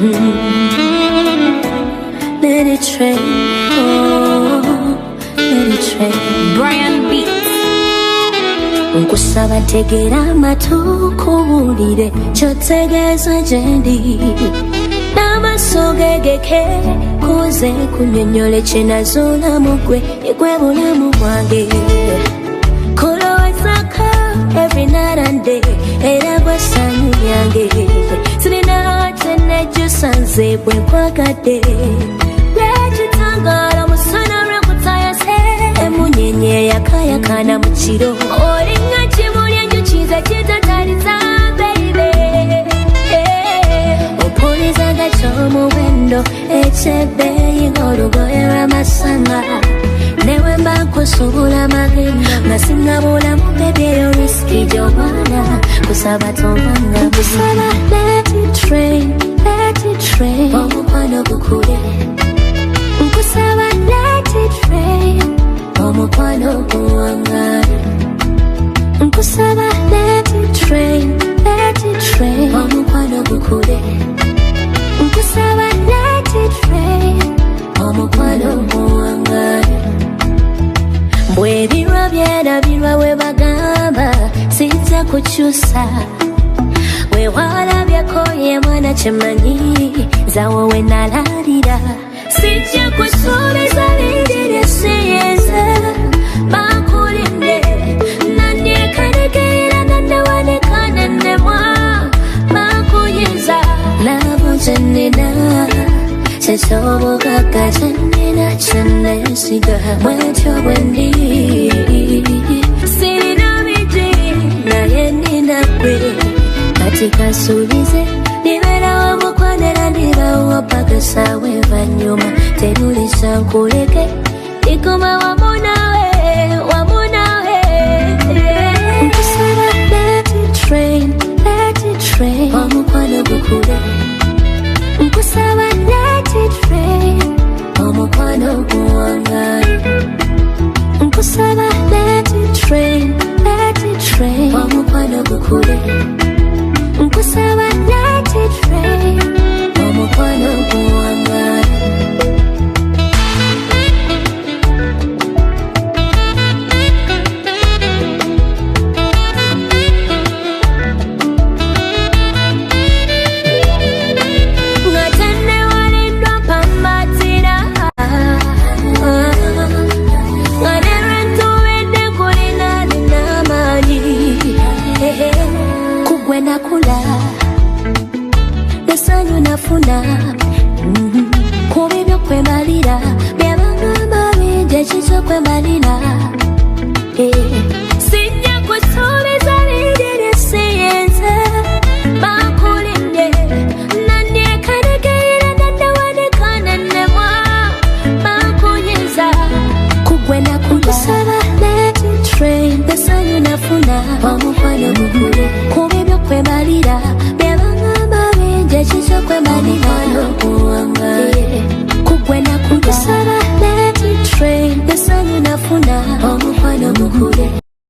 Let it train, oh, let it train. Brian Beats. Nkusaba tegera amatu kuwulire ky'otegeeza gye ndi. N'amaaso gegeke kuze kunnyonnyole kye nazuula mu ggwe egwe bulamu bwange. Kulowoozako every night and day era gwe ssanyu lyange. Sirina kye nejjusa nze bwe nkwagadde. Lw'ekitangaala musana lw'ekutayase emunyenye eyakayakana mu kiro. Olinga kimuli enjuki nze kitataliza baby. Opulizaga ky'omuwendo ekyebbeeyi ng'olugoye lw'amasanga. Newe mba nkusuubula magenda nga sinnabulamu baby eyo risiki gy'obwana. Kusaba tovanga kusaba let it train, let it train. Omukwano gukule. Nkusaba let it rain, omukwano guwangale. Nkusaba let it rain, let it rain, omukwano gukule. Nkusaba let it rain, omukwano guwangale. Bwe birwa byerabirwa we bagamba sijja kukyusa. We walabyeko ye mwana kyemanyi zawo we nalalira. Sijja kusuubiza bingi siyinza bakulinde. Nanyeekanekerera nannewanika nennemwa bakuyinza. Labo kye nnina ky'ekyobugagga kye nnina kye neesiga. Bwentyo bwe ndi sirina biti naye nnina ggwe. Kati kasuubize nibeerawo mukwanira ndirawo paka essaawa evanyuma. Terulisa nkuleke ndikoma wamu nawe, wamu nawe. Nkusaba let it rain, let it rain, omukwano gukule. Nkusaba let it rain, omukwano guwangale. Nkusaba let it rain, let it rain, omukwano gukule. Nkusaba let it rain, omukwano guwangale. Nga tennewaliddwa mpambatira, nga ne lwentuubidde kulina n'amaanyi. Kugwe nakula n'essanyu nafuna. Ku bibyo kwemalira bye bagamba bingi ekikyo kwemalira.